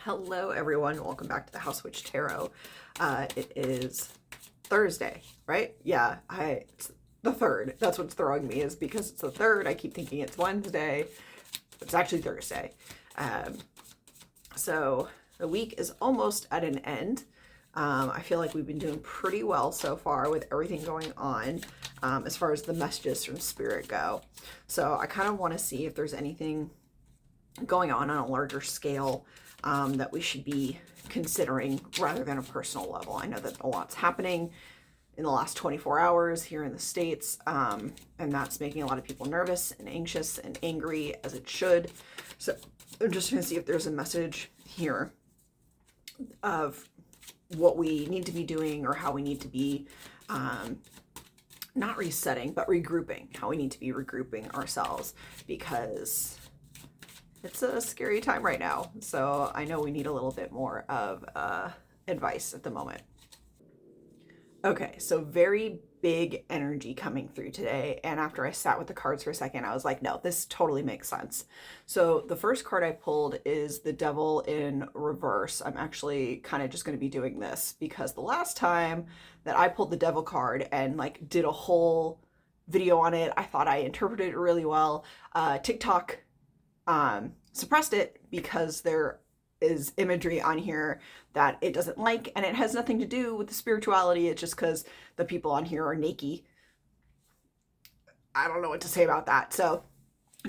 Hello everyone, welcome back to the House Witch Tarot. It is Thursday, right? Yeah, it's the 3rd. That's what's throwing me, is because it's the 3rd, I keep thinking it's Wednesday. It's actually Thursday. So the week is almost at an end. I feel like we've been doing pretty well so far with everything going on as far as the messages from Spirit go. So I kind of want to see if there's anything going on a larger scale that we should be considering rather than a personal level. I know that a lot's happening in the last 24 hours here in the States, and that's making a lot of people nervous and anxious and angry, as it should. So I'm just going to see if there's a message here of what we need to be doing or how we need to be not resetting, but regrouping, how we need to be regrouping ourselves, because it's a scary time right now. So I know we need a little bit more of advice at the moment. Okay, so very big energy coming through today. And after I sat with the cards for a second, I was like, no, this totally makes sense. So the first card I pulled is the Devil in reverse. I'm actually kind of just going to be doing this because the last time that I pulled the Devil card and like did a whole video on it, I thought I interpreted it really well. TikTok suppressed it because there is imagery on here that it doesn't like, and it has nothing to do with the spirituality. It's just because the people on here are naked. I don't know what to say about that. So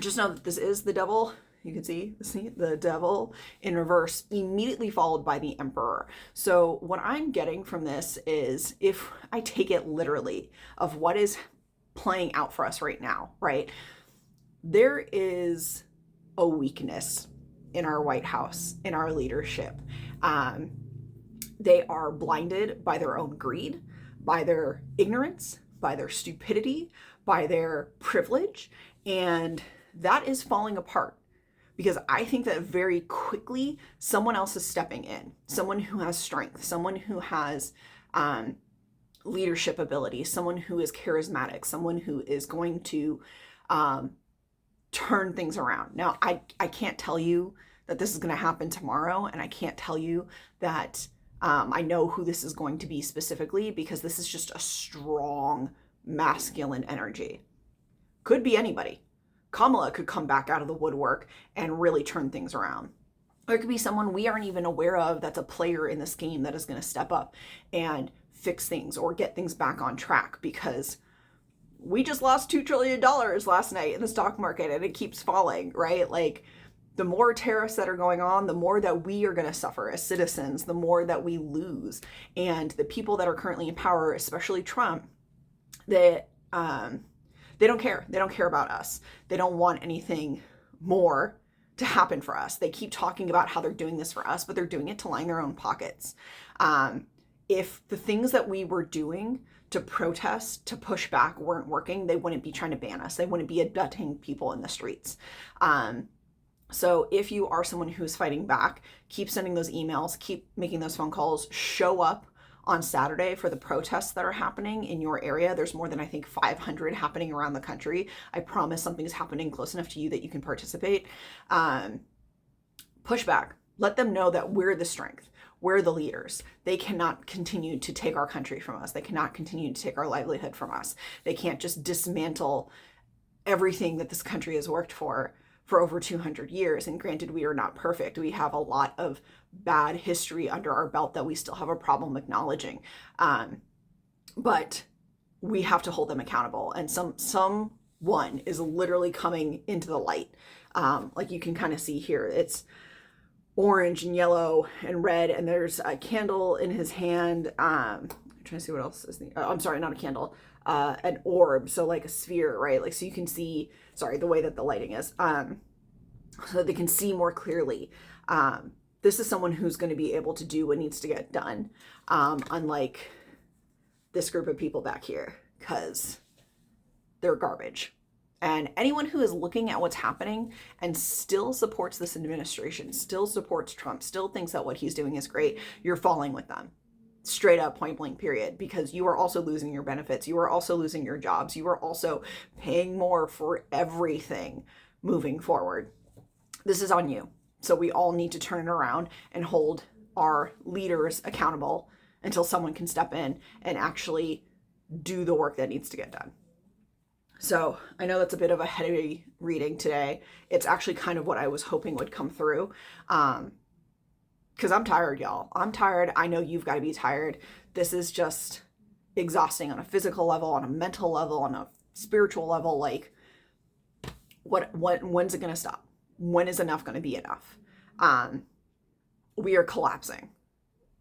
just know that this is the Devil. You can see the Devil in reverse, immediately followed by the Emperor. So what I'm getting from this is, if I take it literally, of what is playing out for us right now, right? There is a weakness in our White House, in our leadership. They are blinded by their own greed, by their ignorance, by their stupidity, by their privilege, and that is falling apart. Because I think that very quickly someone else is stepping in, someone who has strength, someone who has leadership ability, someone who is charismatic, someone who is going to turn things around. Now, I can't tell you that this is going to happen tomorrow, and I can't tell you that I know who this is going to be specifically, because this is just a strong masculine energy. Could be anybody. Kamala could come back out of the woodwork and really turn things around. Or it could be someone we aren't even aware of that's a player in this game that is going to step up and fix things or get things back on track, because we just lost $2 trillion last night in the stock market and it keeps falling, right? Like, the more tariffs that are going on, the more that we are going to suffer as citizens, the more that we lose. And the people that are currently in power, especially Trump, that they don't care. They don't care about us. They don't want anything more to happen for us. They keep talking about how they're doing this for us, but they're doing it to line their own pockets. If the things that we were doing to protest, to push back, weren't working, they wouldn't be trying to ban us. They wouldn't be abducting people in the streets. So if you are someone who's fighting back, keep sending those emails, keep making those phone calls, show up on Saturday for the protests that are happening in your area. There's more than, I think, 500 happening around the country. I promise something's happening close enough to you that you can participate. Push back. Let them know that we're the strength. We're the leaders. They cannot continue to take our country from us. They cannot continue to take our livelihood from us. They can't just dismantle everything that this country has worked for over 200 years. And granted, we are not perfect. We have a lot of bad history under our belt that we still have a problem acknowledging. But we have to hold them accountable. And someone is literally coming into the light. Like you can kind of see here, it's orange and yellow and red, and there's a candle in his hand. I'm trying to see what else is I'm sorry, not a candle, an orb, so like a sphere, right? Like, so you can see, sorry, the way that the lighting is, so they can see more clearly. This is someone who's going to be able to do what needs to get done, unlike this group of people back here, because they're garbage. And anyone who is looking at what's happening and still supports this administration, still supports Trump, still thinks that what he's doing is great, you're falling with them. Straight up, point blank, period. Because you are also losing your benefits. You are also losing your jobs. You are also paying more for everything moving forward. This is on you. So we all need to turn it around and hold our leaders accountable until someone can step in and actually do the work that needs to get done. So I know that's a bit of a heavy reading today. It's actually kind of what I was hoping would come through. Because I'm tired, y'all. I'm tired. I know you've got to be tired. This is just exhausting on a physical level, on a mental level, on a spiritual level. Like, when's it going to stop? When is enough going to be enough? We are collapsing.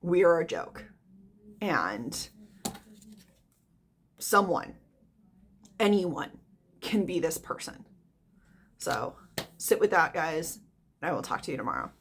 We are a joke. And anyone can be this person. So sit with that, guys, and I will talk to you tomorrow.